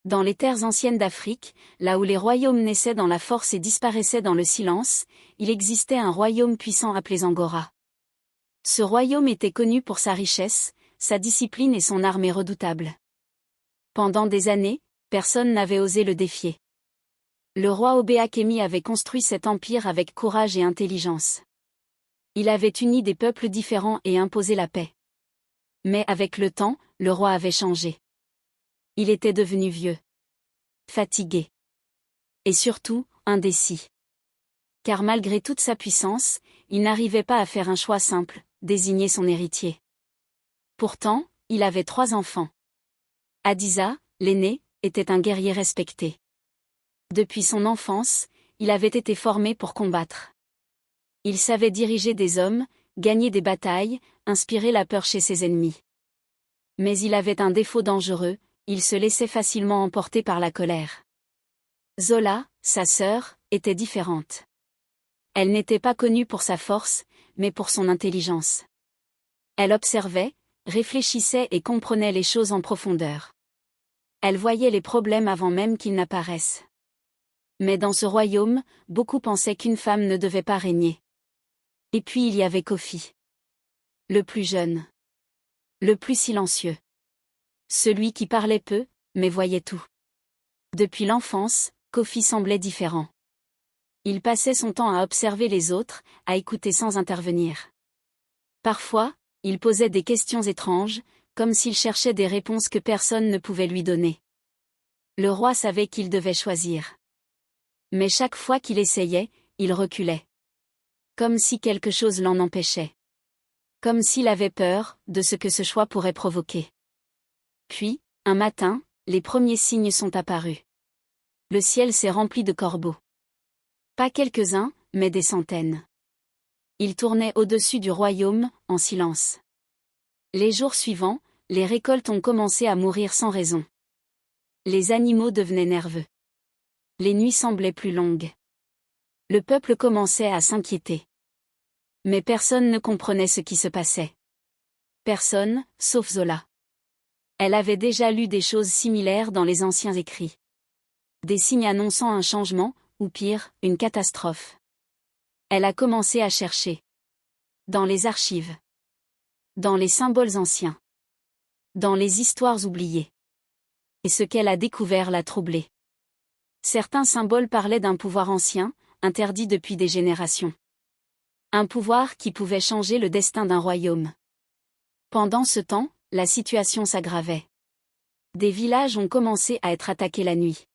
Dans les terres anciennes d'Afrique, là où les royaumes naissaient dans la force et disparaissaient dans le silence, il existait un royaume puissant appelé Zangora. Ce royaume était connu pour sa richesse, sa discipline et son armée redoutable. Pendant des années, personne n'avait osé le défier. Le roi Obéakemi avait construit cet empire avec courage et intelligence. Il avait uni des peuples différents et imposé la paix. Mais avec le temps, le roi avait changé. Il était devenu vieux, fatigué et surtout, indécis. Car malgré toute sa puissance, il n'arrivait pas à faire un choix simple, désigner son héritier. Pourtant, il avait 3 enfants. Adisa, l'aîné, était un guerrier respecté. Depuis son enfance, il avait été formé pour combattre. Il savait diriger des hommes, gagner des batailles, inspirer la peur chez ses ennemis. Mais il avait un défaut dangereux, il se laissait facilement emporter par la colère. Zola, sa sœur, était différente. Elle n'était pas connue pour sa force, mais pour son intelligence. Elle observait, réfléchissait et comprenait les choses en profondeur. Elle voyait les problèmes avant même qu'ils n'apparaissent. Mais dans ce royaume, beaucoup pensaient qu'une femme ne devait pas régner. Et puis il y avait Kofi. Le plus jeune. Le plus silencieux. Celui qui parlait peu, mais voyait tout. Depuis l'enfance, Kofi semblait différent. Il passait son temps à observer les autres, à écouter sans intervenir. Parfois, il posait des questions étranges, comme s'il cherchait des réponses que personne ne pouvait lui donner. Le roi savait qu'il devait choisir. Mais chaque fois qu'il essayait, il reculait. Comme si quelque chose l'en empêchait. Comme s'il avait peur de ce que ce choix pourrait provoquer. Puis, un matin, les premiers signes sont apparus. Le ciel s'est rempli de corbeaux. Pas quelques-uns, mais des centaines. Ils tournaient au-dessus du royaume, en silence. Les jours suivants, les récoltes ont commencé à mourir sans raison. Les animaux devenaient nerveux. Les nuits semblaient plus longues. Le peuple commençait à s'inquiéter. Mais personne ne comprenait ce qui se passait. Personne, sauf Zola. Elle avait déjà lu des choses similaires dans les anciens écrits. Des signes annonçant un changement, ou pire, une catastrophe. Elle a commencé à chercher. Dans les archives. Dans les symboles anciens. Dans les histoires oubliées. Et ce qu'elle a découvert l'a troublée. Certains symboles parlaient d'un pouvoir ancien, interdit depuis des générations. Un pouvoir qui pouvait changer le destin d'un royaume. Pendant ce temps, la situation s'aggravait. Des villages ont commencé à être attaqués la nuit.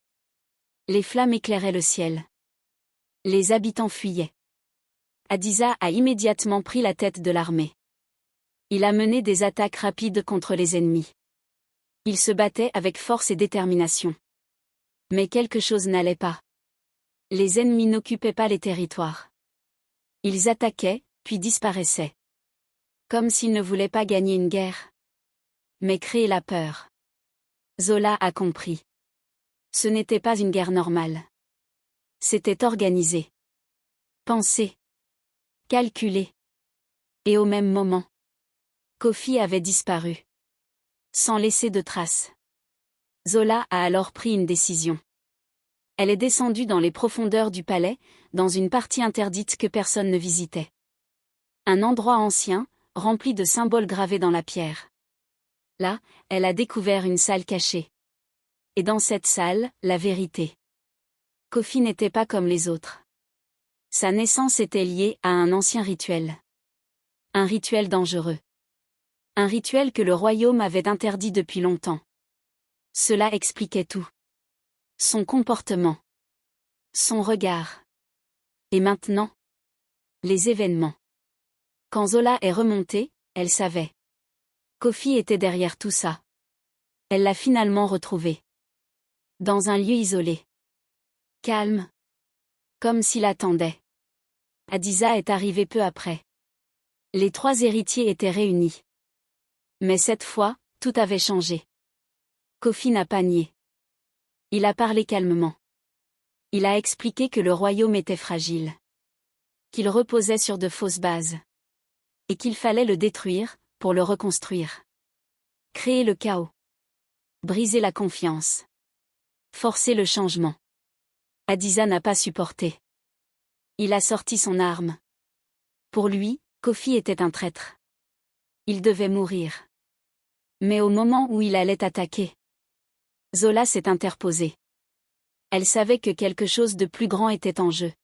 Les flammes éclairaient le ciel. Les habitants fuyaient. Adisa a immédiatement pris la tête de l'armée. Il a mené des attaques rapides contre les ennemis. Il se battait avec force et détermination. Mais quelque chose n'allait pas. Les ennemis n'occupaient pas les territoires. Ils attaquaient, puis disparaissaient. Comme s'ils ne voulaient pas gagner une guerre. Mais créer la peur. Zola a compris. Ce n'était pas une guerre normale. C'était organisé. Pensé. Calculé. Et au même moment, Kofi avait disparu. Sans laisser de traces. Zola a alors pris une décision. Elle est descendue dans les profondeurs du palais, dans une partie interdite que personne ne visitait. Un endroit ancien, rempli de symboles gravés dans la pierre. Là, elle a découvert une salle cachée. Et dans cette salle, la vérité. Kofi n'était pas comme les autres. Sa naissance était liée à un ancien rituel. Un rituel dangereux. Un rituel que le royaume avait interdit depuis longtemps. Cela expliquait tout. Son comportement. Son regard. Et maintenant? Les événements. Quand Zola est remontée, elle savait. Kofi était derrière tout ça. Elle l'a finalement retrouvé. Dans un lieu isolé. Calme. Comme s'il attendait. Adisa est arrivée peu après. Les 3 héritiers étaient réunis. Mais cette fois, tout avait changé. Kofi n'a pas nié. Il a parlé calmement. Il a expliqué que le royaume était fragile. Qu'il reposait sur de fausses bases. Et qu'il fallait le détruire, pour le reconstruire. Créer le chaos. Briser la confiance. Forcer le changement. Hadiza n'a pas supporté. Il a sorti son arme. Pour lui, Kofi était un traître. Il devait mourir. Mais au moment où il allait attaquer, Zola s'est interposée. Elle savait que quelque chose de plus grand était en jeu.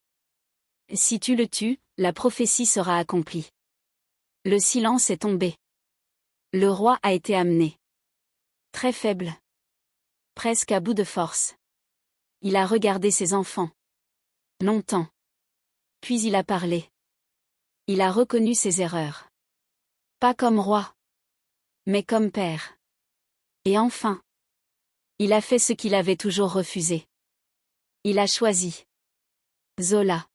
Si tu le tues, la prophétie sera accomplie. Le silence est tombé. Le roi a été amené. Très faible. Presque à bout de force. Il a regardé ses enfants. Longtemps. Puis il a parlé. Il a reconnu ses erreurs. Pas comme roi. Mais comme père. Et enfin. Il a fait ce qu'il avait toujours refusé. Il a choisi. Zola.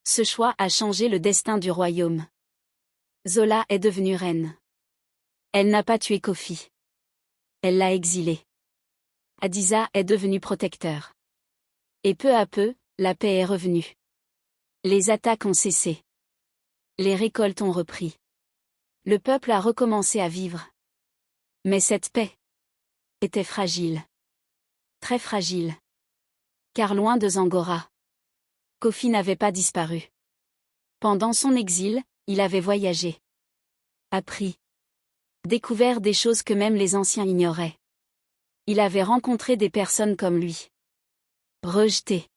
Ce choix a changé le destin du royaume. Zola est devenue reine. Elle n'a pas tué Kofi. Elle l'a exilé. Hadiza est devenue protecteur. Et peu à peu, la paix est revenue. Les attaques ont cessé. Les récoltes ont repris. Le peuple a recommencé à vivre. Mais cette paix était fragile. Très fragile. Car loin de Zangora, Kofi n'avait pas disparu. Pendant son exil, il avait voyagé. Appris. Découvert des choses que même les anciens ignoraient. Il avait rencontré des personnes comme lui. Rejetées.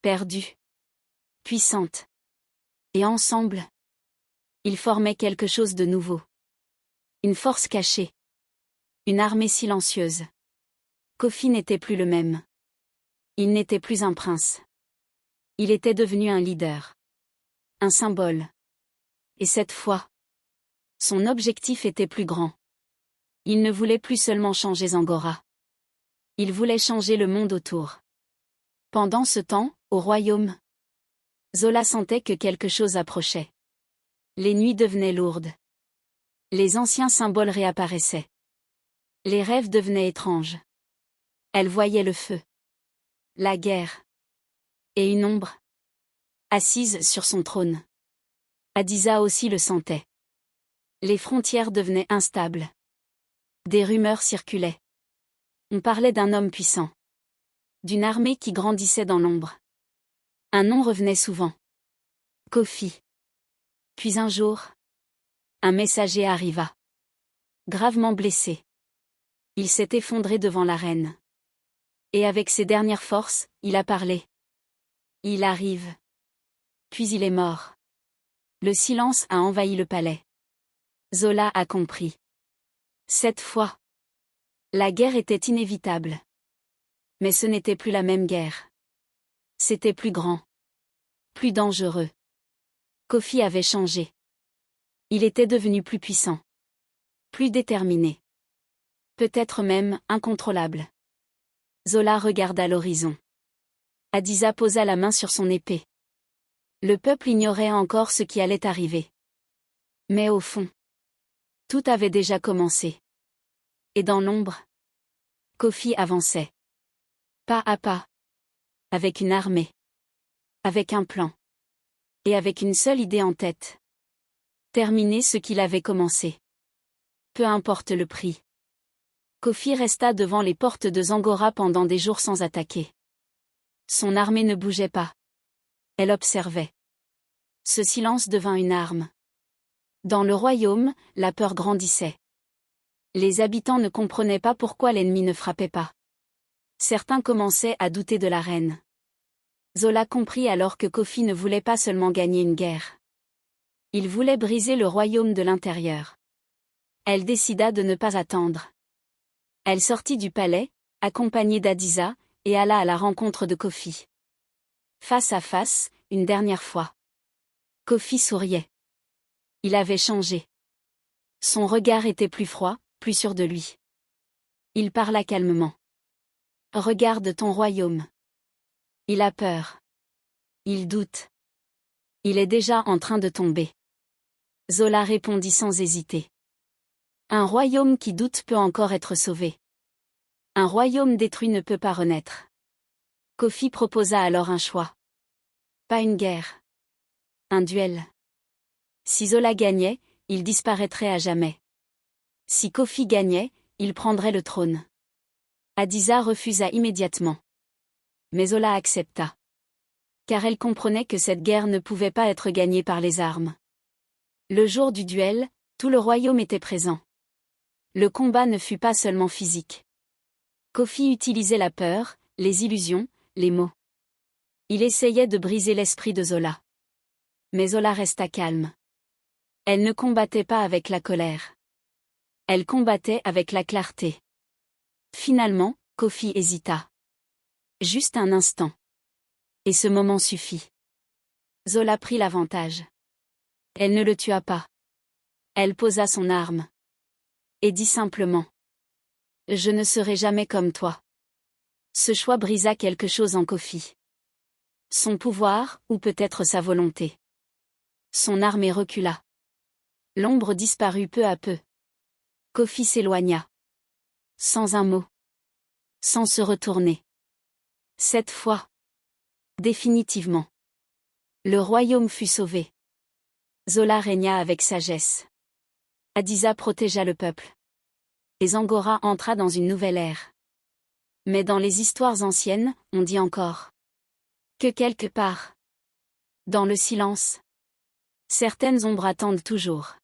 Perdues. Puissantes. Et ensemble, ils formaient quelque chose de nouveau. Une force cachée. Une armée silencieuse. Kofi n'était plus le même. Il n'était plus un prince. Il était devenu un leader. Un symbole. Et cette fois, son objectif était plus grand. Il ne voulait plus seulement changer Zangora. Il voulait changer le monde autour. Pendant ce temps, au royaume, Zola sentait que quelque chose approchait. Les nuits devenaient lourdes. Les anciens symboles réapparaissaient. Les rêves devenaient étranges. Elle voyait le feu. La guerre. Et une ombre. Assise sur son trône. Hadiza aussi le sentait. Les frontières devenaient instables. Des rumeurs circulaient. On parlait d'un homme puissant. D'une armée qui grandissait dans l'ombre. Un nom revenait souvent. Kofi. Puis un jour, un messager arriva. Gravement blessé. Il s'est effondré devant la reine. Et avec ses dernières forces, il a parlé. Il arrive. Puis il est mort. Le silence a envahi le palais. Zola a compris. Cette fois, la guerre était inévitable. Mais ce n'était plus la même guerre. C'était plus grand. Plus dangereux. Kofi avait changé. Il était devenu plus puissant. Plus déterminé. Peut-être même incontrôlable. Zola regarda l'horizon. Hadiza posa la main sur son épée. Le peuple ignorait encore ce qui allait arriver. Mais au fond, tout avait déjà commencé. Et dans l'ombre, Kofi avançait. Pas à pas. Avec une armée. Avec un plan. Et avec une seule idée en tête. Terminer ce qu'il avait commencé. Peu importe le prix. Kofi resta devant les portes de Zangora pendant des jours sans attaquer. Son armée ne bougeait pas. Elle observait. Ce silence devint une arme. Dans le royaume, la peur grandissait. Les habitants ne comprenaient pas pourquoi l'ennemi ne frappait pas. Certains commençaient à douter de la reine. Zola comprit alors que Kofi ne voulait pas seulement gagner une guerre. Il voulait briser le royaume de l'intérieur. Elle décida de ne pas attendre. Elle sortit du palais, accompagnée d'Hadiza, et alla à la rencontre de Kofi. Face à face, une dernière fois. Kofi souriait. Il avait changé. Son regard était plus froid, plus sûr de lui. Il parla calmement. Regarde ton royaume. Il a peur. Il doute. Il est déjà en train de tomber. Zola répondit sans hésiter. Un royaume qui doute peut encore être sauvé. Un royaume détruit ne peut pas renaître. Kofi proposa alors un choix. Pas une guerre. Un duel. Si Zola gagnait, il disparaîtrait à jamais. Si Kofi gagnait, il prendrait le trône. Hadiza refusa immédiatement. Mais Zola accepta. Car elle comprenait que cette guerre ne pouvait pas être gagnée par les armes. Le jour du duel, tout le royaume était présent. Le combat ne fut pas seulement physique. Kofi utilisait la peur, les illusions, les mots. Il essayait de briser l'esprit de Zola. Mais Zola resta calme. Elle ne combattait pas avec la colère. Elle combattait avec la clarté. Finalement, Kofi hésita. Juste un instant. Et ce moment suffit. Zola prit l'avantage. Elle ne le tua pas. Elle posa son arme. Et dit simplement. Je ne serai jamais comme toi. Ce choix brisa quelque chose en Kofi. Son pouvoir, ou peut-être sa volonté. Son armée recula. L'ombre disparut peu à peu. Kofi s'éloigna. Sans un mot. Sans se retourner. Cette fois. Définitivement. Le royaume fut sauvé. Zola régna avec sagesse. Hadiza protégea le peuple. Et Zangora entra dans une nouvelle ère. Mais dans les histoires anciennes, on dit encore que quelque part, dans le silence, certaines ombres attendent toujours.